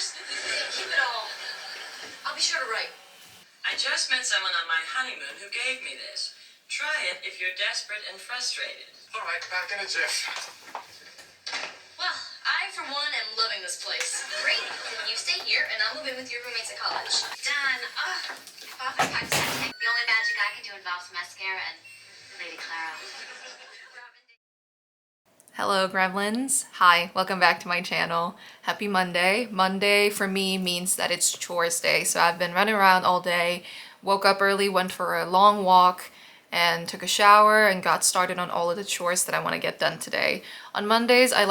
yours? Keep it all. I'll be sure to write. I just met someone on my honeymoon who gave me this. Try it if you're desperate and frustrated. All right, back in a jiff. Well, I, for one, am loving this place. Great. You stay here, and I'll move in with your roommates at college. Done. I've often practiced. The only magic I can do involves mascara and Lady Clara. Hello gremlins. Hi, welcome back to my channel. Happy Monday. Monday for me means that it's chores day, so I've been running around all day, woke up early, went for a long walk, and took a shower and got started on all of the chores that I want to get done today. On Mondays, I've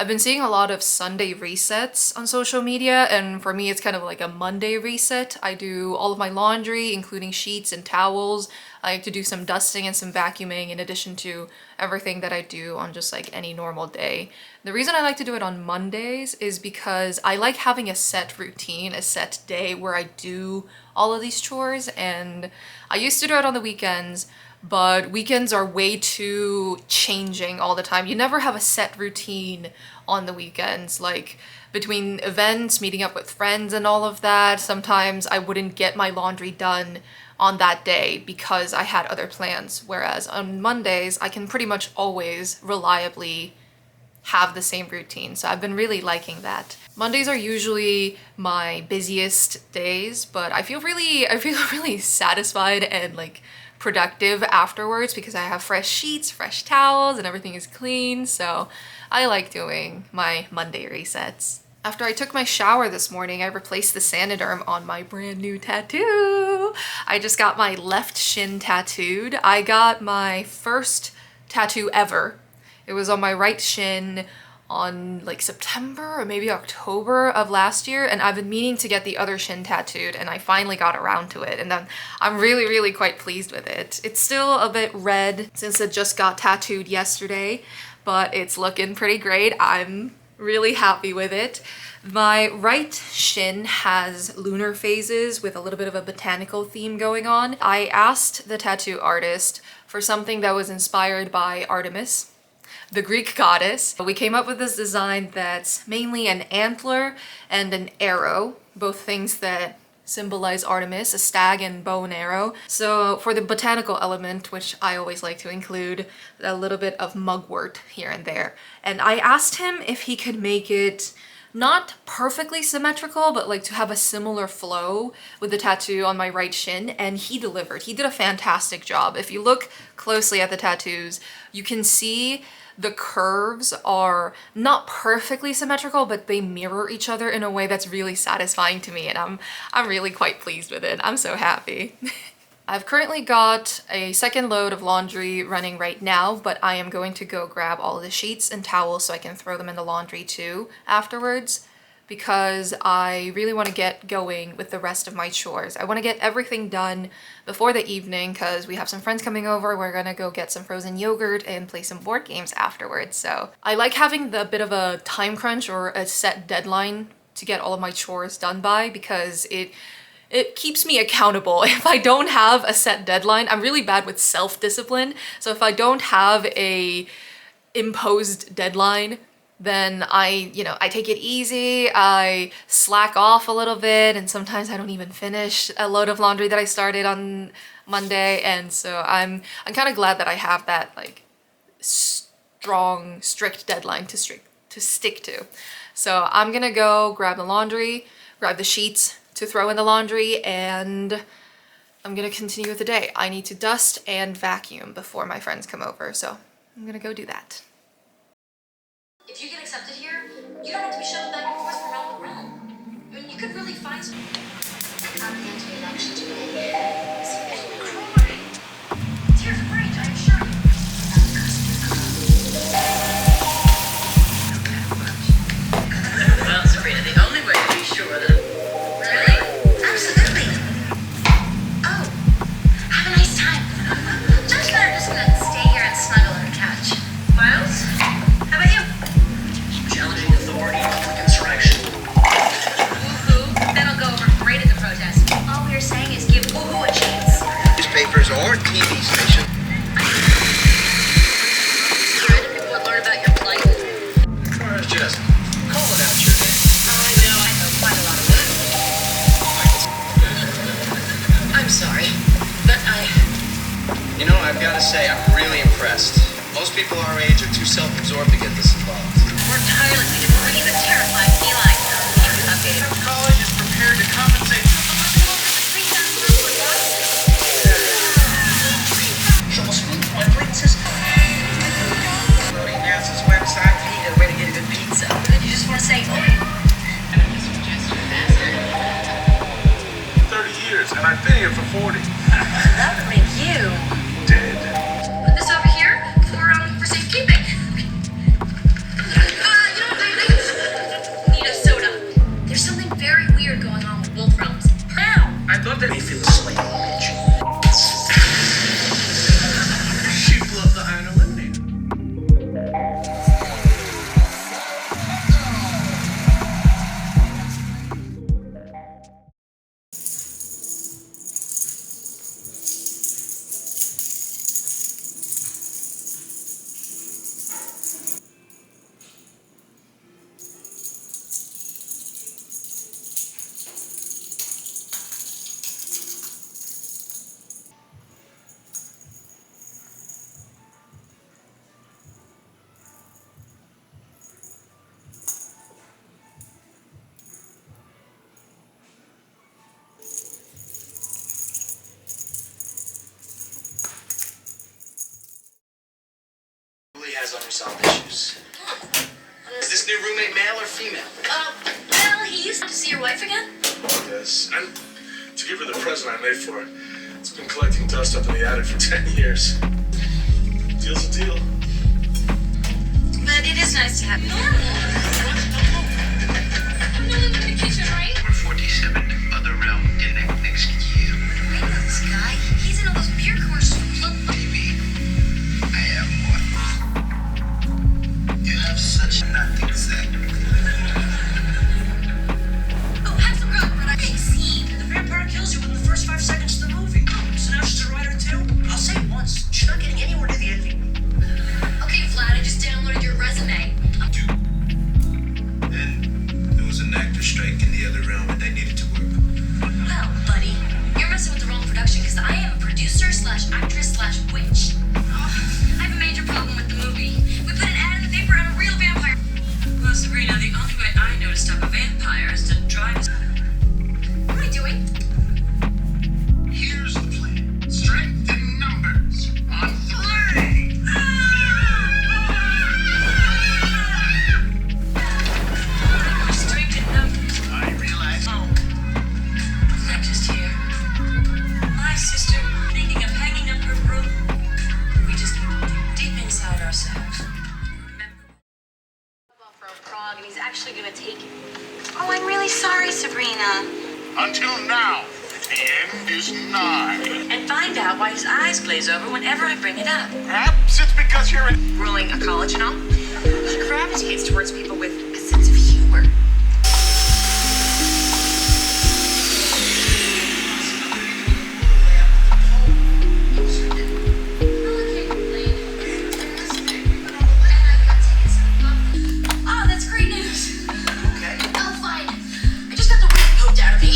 been seeing a lot of Sunday resets on social media, and for me it's kind of like a Monday reset. I do all of my laundry, including sheets and towels. I like to do some dusting and some vacuuming in addition to everything that I do on just like any normal day. The reason I like to do it on Mondays is because I like having a set routine, a set day where I do all of these chores, and I used to do it on the weekends, but weekends are way too changing all the time. You never have a set routine on the weekends, like between events, meeting up with friends and all of that. Sometimes I wouldn't get my laundry done on that day because I had other plans, whereas on Mondays I can pretty much always reliably have the same routine. So I've been really liking that. Mondays are usually my busiest days, but I feel really satisfied and like productive afterwards because I have fresh sheets, fresh towels, and everything is clean. So I like doing my Monday resets. After I took my shower this morning, I replaced the Saniderm on my brand new tattoo. I just got my left shin tattooed. I got my first tattoo ever. It was on my right shin on like September or maybe October of last year, and I've been meaning to get the other shin tattooed, and I finally got around to it, and then I'm really quite pleased with it. It's still a bit red since it just got tattooed yesterday, but it's looking pretty great. I'm really happy with it. My right shin has lunar phases with a little bit of a botanical theme going on. I asked the tattoo artist for something that was inspired by Artemis, the Greek goddess. We came up with this design that's mainly an antler and an arrow, both things that symbolize Artemis, a stag and bow and arrow. So for the botanical element, which I always like to include a little bit of mugwort here and there. And I asked him if he could make it not perfectly symmetrical, but like to have a similar flow with the tattoo on my right shin, and he delivered. He did a fantastic job. If you look closely at the tattoos, you can see the curves are not perfectly symmetrical, but they mirror each other in a way that's really satisfying to me, and I'm really quite pleased with it. I'm so happy. I've currently got a second load of laundry running right now, but I am going to go grab all of the sheets and towels so I can throw them in the laundry too afterwards, because I really want to get going with the rest of my chores. I want to get everything done before the evening because we have some friends coming over. We're gonna go get some frozen yogurt and play some board games afterwards. So I like having the bit of a time crunch or a set deadline to get all of my chores done by, because it keeps me accountable. If I don't have a set deadline, I'm really bad with self-discipline. So if I don't have a imposed deadline, then I take it easy, I slack off a little bit, and sometimes I don't even finish a load of laundry that I started on Monday. And so I'm kind of glad that I have that like strong, strict deadline to stick to. So I'm gonna go grab the laundry, grab the sheets to throw in the laundry, and I'm gonna continue with the day. I need to dust and vacuum before my friends come over, so I'm gonna go do that. If you get accepted here, you don't have to be shuffled back and forth from realm to realm. I mean, you could really find some... At the end of the election today, tears of rage, I assure you. Well, Sabrina, the only way to be sure that... Really? Absolutely. Oh, have a nice time. Josh and I are just gonna stay here and snuggle on the couch. Miles, how about you? Challenging authority, public insurrection. Woohoo. That'll go over great at the protest. All we're saying is give woohoo a chance. Newspapers or TV station. People would learn about your plight. Or just calling out your name. I know, Gotta say, I'm really impressed. Most people our age are too self-absorbed to get this involved. Work tirelessly to breathe a terrifying feline. Keep you updated. College is prepared to compensate. My acquaintances. Loading Nelson's website. We need a way to get a good pizza. You just want to say, oh. 30 years, and I've been here for 40. That would make you Dead. put this over here for safekeeping. Need a soda. There's something very weird going on with both realms. Now. I'd love to make you feel a slight bitch. She blew up the iron eliminator. Has unresolved issues. Is this new roommate male or female? Well, he used to see your wife again. Yes, and to give her the present I made for her, it's been collecting dust up in the attic for 10 years. Deal's a deal. But it is nice to have normal. No communication, right? Number 47, other realm, next year. I know this guy. He's in all those beer commercials from Club. Maybe I have one. You have such not exactly. Oh, have some grub, but I ain't seen. The vampire kills you within the first 5 seconds of the movie. So now she's a writer too? I'll say it once. She's not getting anywhere near the ending. Okay, Vlad, I just downloaded your resume. Then there was an actor strike in the other realm and they needed to work. Well, buddy, you're messing with the wrong production because I am a producer slash actress slash witch. I have a major problem with the movie. We put an ad in the paper on a real vampire. Well, Sabrina, the only way I know to stop a vampire is to drive. What am I doing? Here's the plan. Strength in numbers. On 3. Strength in numbers. I realize. Oh, not just here. My sister thinking of hanging up her broom. We just deep inside ourselves. Remember. From Prague, and he's actually gonna take it. Oh, I'm really sorry, Sabrina. Until now, the end is nigh. And find out why his eyes glaze over whenever I bring it up. Perhaps it's because you're in. Ruling a college and all, he gravitates towards people with a sense of humor. Oh, that's great news. Okay. Oh, fine. I just got the wind poked out of me.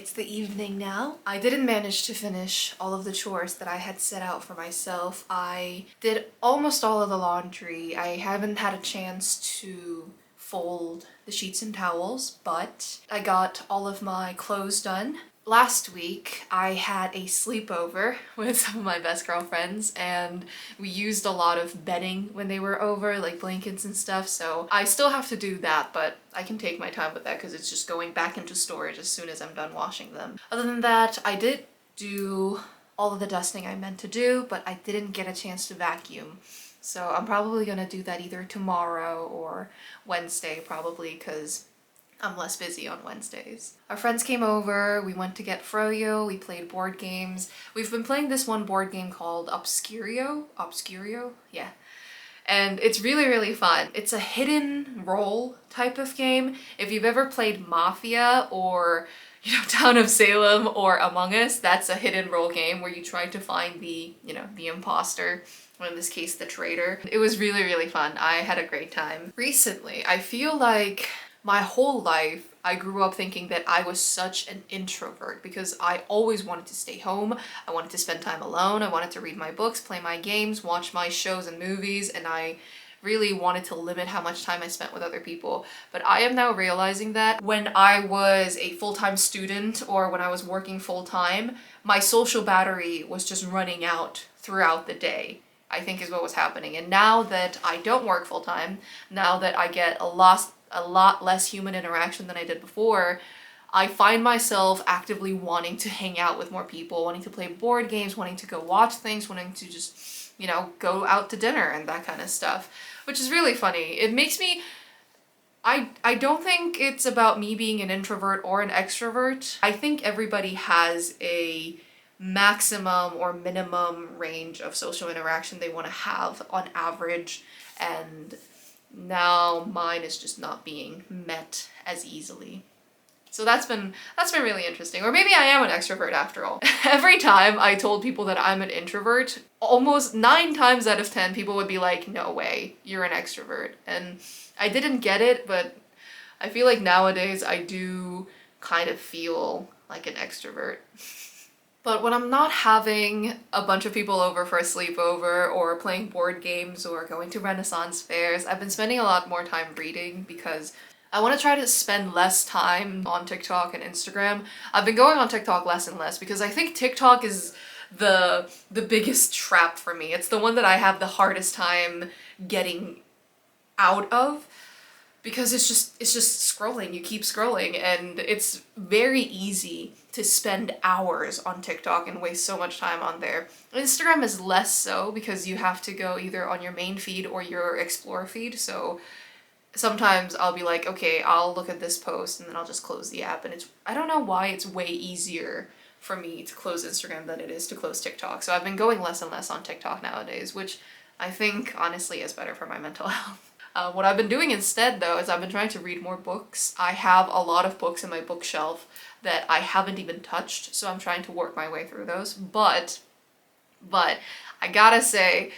It's the evening now. I didn't manage to finish all of the chores that I had set out for myself. I did almost all of the laundry. I haven't had a chance to fold the sheets and towels, but I got all of my clothes done. Last week, I had a sleepover with some of my best girlfriends, and we used a lot of bedding when they were over, like blankets and stuff, so I still have to do that, but I can take my time with that because it's just going back into storage as soon as I'm done washing them. Other than that, I did do all of the dusting I meant to do, but I didn't get a chance to vacuum. So I'm probably gonna do that either tomorrow or Wednesday, probably, because I'm less busy on Wednesdays. Our friends came over, we went to get froyo, we played board games. We've been playing this one board game called Obscurio? Yeah. And it's really, really fun. It's a hidden role type of game. If you've ever played Mafia or, you know, Town of Salem or Among Us, that's a hidden role game where you try to find the, you know, the imposter, or in this case, the traitor. It was really, really fun. I had a great time. Recently, I feel like my whole life, I grew up thinking that I was such an introvert because I always wanted to stay home. I wanted to spend time alone. I wanted to read my books, play my games, watch my shows and movies, and I really wanted to limit how much time I spent with other people. But I am now realizing that when I was a full-time student or when I was working full-time, my social battery was just running out throughout the day, I think is what was happening. And now that I don't work full-time, now that I get a lot less human interaction than I did before, I find myself actively wanting to hang out with more people, wanting to play board games, wanting to go watch things, wanting to just, you know, go out to dinner and that kind of stuff, which is really funny. It makes me, I don't think it's about me being an introvert or an extrovert. I think everybody has a maximum or minimum range of social interaction they want to have on average, and now mine is just not being met as easily. So that's been really interesting. Or maybe I am an extrovert after all. Every time I told people that I'm an introvert, almost 9 times out of 10 people would be like, no way, you're an extrovert. And I didn't get it, but I feel like nowadays I do kind of feel like an extrovert. But when I'm not having a bunch of people over for a sleepover or playing board games or going to Renaissance fairs, I've been spending a lot more time reading because I want to try to spend less time on TikTok and Instagram. I've been going on TikTok less and less because I think TikTok is the biggest trap for me. It's the one that I have the hardest time getting out of, because it's just scrolling. You keep scrolling, and it's very easy to spend hours on TikTok and waste so much time on there. Instagram is less so because you have to go either on your main feed or your explore feed, so sometimes I'll be like, okay, I'll look at this post and then I'll just close the app, and I don't know why it's way easier for me to close Instagram than it is to close TikTok. So I've been going less and less on TikTok nowadays, which I think honestly is better for my mental health. What I've been doing instead though is I've been trying to read more books. I have a lot of books in my bookshelf that I haven't even touched, so I'm trying to work my way through those. But I gotta say,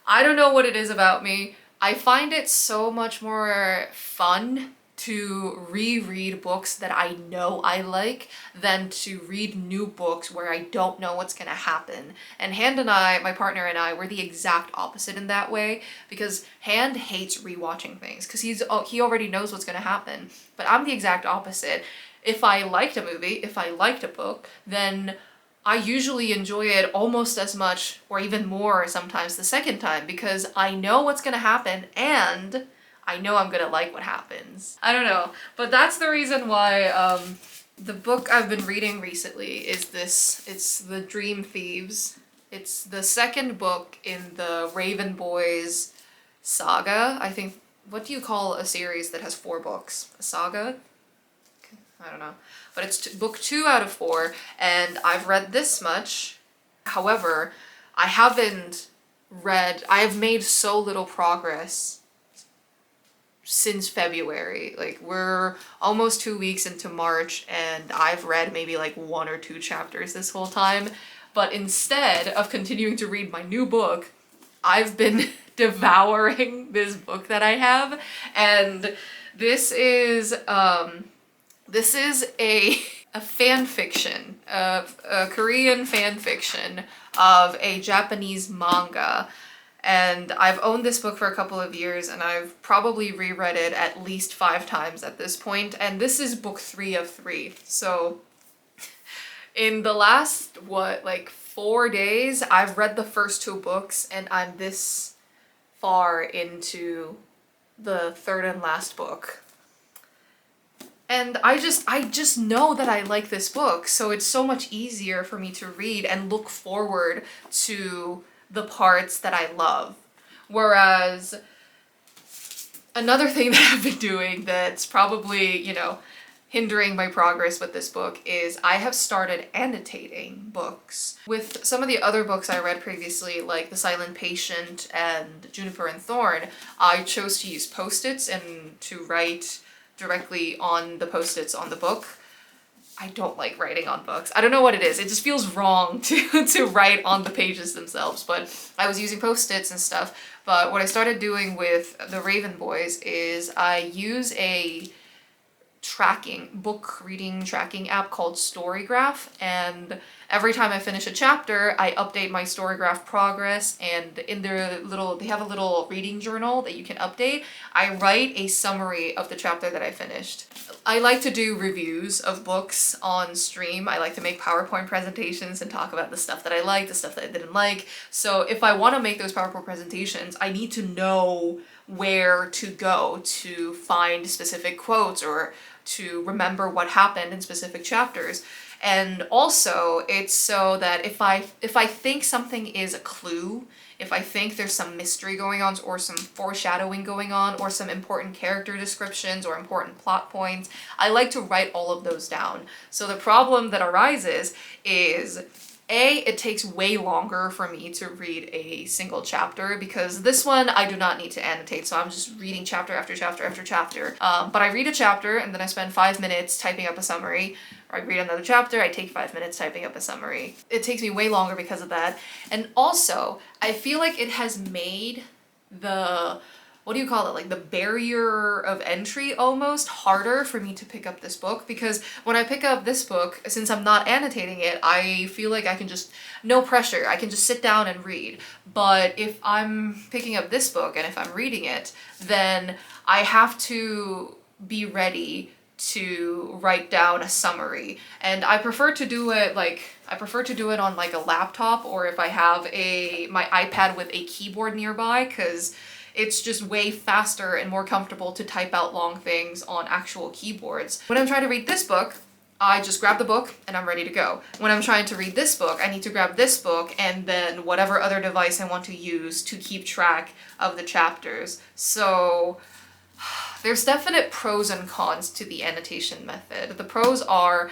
I don't know what it is about me. I find it so much more fun to reread books that I know I like than to read new books where I don't know what's gonna happen. And Hand and I, my partner and I, we're the exact opposite in that way, because Hand hates rewatching things because he already knows what's gonna happen. But I'm the exact opposite. If I liked a movie, if I liked a book, then I usually enjoy it almost as much or even more sometimes the second time, because I know what's gonna happen and I know I'm gonna like what happens. I don't know, but that's the reason why the book I've been reading recently is this. It's The Dream Thieves. It's the second book in the Raven Boys saga. I think, what do you call a series that has 4 books? A saga? I don't know. But it's book 2 out of 4, and I've read this much. However, I have made so little progress since February. Like, we're almost 2 weeks into March, and I've read maybe like 1 or 2 chapters this whole time. But instead of continuing to read my new book, I've been devouring this book that I have, and this is This is a fan fiction, a Korean fan fiction of a Japanese manga. And I've owned this book for a couple of years and I've probably reread it at least 5 times at this point. And this is book 3 of 3. So in the last, 4 days, I've read the first 2 books and I'm this far into the 3rd and last book. And I just know that I like this book, so it's so much easier for me to read and look forward to the parts that I love. Whereas another thing that I've been doing that's probably, you know, hindering my progress with this book is I have started annotating books. With some of the other books I read previously, like The Silent Patient and Juniper and Thorn, I chose to use post-its and to write directly on the post-its on the book. I don't like writing on books. I don't know what it is. It just feels wrong to write on the pages themselves, but I was using post-its and stuff. But what I started doing with the Raven Boys is I use a book reading tracking app called Storygraph, and every time I finish a chapter I update my Storygraph progress, and in their they have a little reading journal that you can update. I write a summary of the chapter that I finished. I like to do reviews of books on stream. I like to make PowerPoint presentations and talk about the stuff that I like, the stuff that I didn't like. So if I want to make those PowerPoint presentations, I need to know where to go to find specific quotes or to remember what happened in specific chapters. And also it's so that if I think something is a clue, if I think there's some mystery going on or some foreshadowing going on or some important character descriptions or important plot points, I like to write all of those down. So the problem that arises is it takes way longer for me to read a single chapter, because this one I do not need to annotate, so I'm just reading chapter after chapter after chapter. But I read a chapter and then I spend 5 minutes typing up a summary. Or I read another chapter, I take 5 minutes typing up a summary. It takes me way longer because of that. And also, I feel like it has made the, what do you call it, like the barrier of entry almost harder for me to pick up this book, because when I pick up this book, since I'm not annotating it, I feel like I can just, no pressure, I can just sit down and read. But if I'm picking up this book and if I'm reading it, then I have to be ready to write down a summary. And I prefer to do it on like a laptop, or if I have my iPad with a keyboard nearby, because it's just way faster and more comfortable to type out long things on actual keyboards. When I'm trying to read this book, I just grab the book and I'm ready to go. When I'm trying to read this book, I need to grab this book and then whatever other device I want to use to keep track of the chapters. So there's definite pros and cons to the annotation method. The pros are,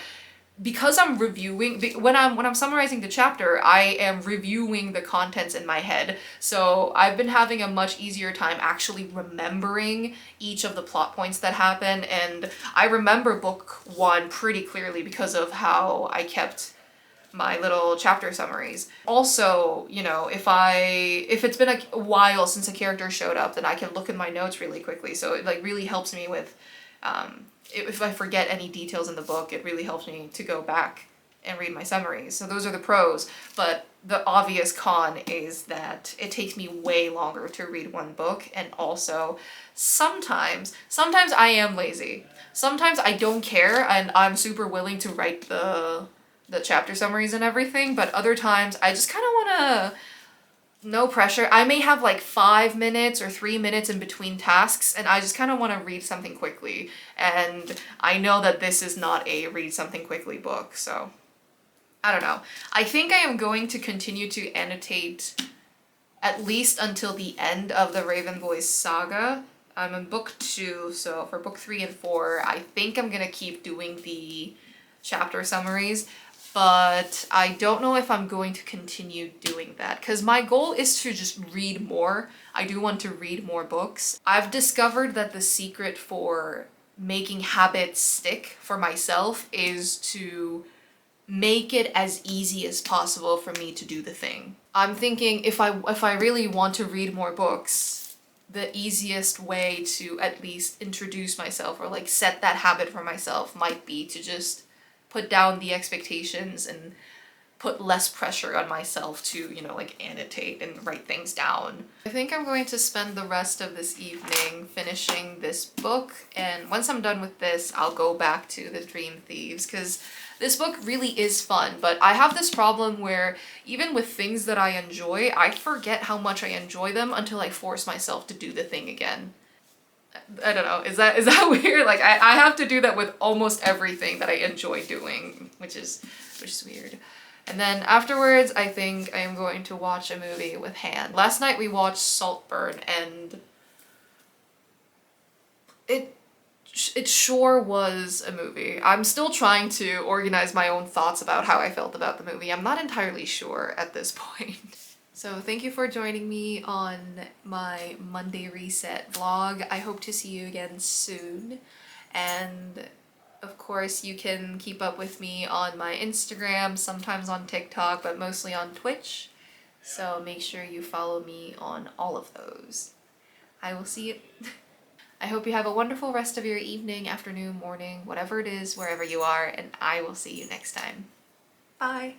because I'm reviewing, when I'm summarizing the chapter, I am reviewing the contents in my head. So I've been having a much easier time actually remembering each of the plot points that happen. And I remember book 1 pretty clearly because of how I kept my little chapter summaries. Also, you know, if it's been a while since a character showed up, then I can look in my notes really quickly. So it like really helps me with, if I forget any details in the book, it really helps me to go back and read my summaries. So those are the pros, but the obvious con is that it takes me way longer to read one book, and also sometimes I am lazy. Sometimes I don't care and I'm super willing to write the chapter summaries and everything, but other times I just kind of want to, no pressure. I may have like 5 minutes or 3 minutes in between tasks and I just kind of want to read something quickly. And I know that this is not a read something quickly book, so I don't know. I think I am going to continue to annotate at least until the end of the Raven Boys saga. I'm in book 2, so for book 3 and 4, I think I'm gonna keep doing the chapter summaries. But I don't know if I'm going to continue doing that, because my goal is to just read more. I do want to read more books. I've discovered that the secret for making habits stick for myself is to make it as easy as possible for me to do the thing. I'm thinking if I really want to read more books, the easiest way to at least introduce myself or like set that habit for myself might be to just put down the expectations and put less pressure on myself to, you know, like annotate and write things down. I think I'm going to spend the rest of this evening finishing this book, and once I'm done with this, I'll go back to the Dream Thieves, because this book really is fun, but I have this problem where even with things that I enjoy, I forget how much I enjoy them until I force myself to do the thing again. I don't know, is that weird? Like I have to do that with almost everything that I enjoy doing, which is weird. And then afterwards, I think I am going to watch a movie with Han. Last night we watched Saltburn, and it sure was a movie. I'm still trying to organize my own thoughts about how I felt about the movie. I'm not entirely sure at this point. So thank you for joining me on my Monday Reset vlog. I hope to see you again soon. And of course, you can keep up with me on my Instagram, sometimes on TikTok, but mostly on Twitch. So make sure you follow me on all of those. I will see you. I hope you have a wonderful rest of your evening, afternoon, morning, whatever it is, wherever you are, and I will see you next time. Bye.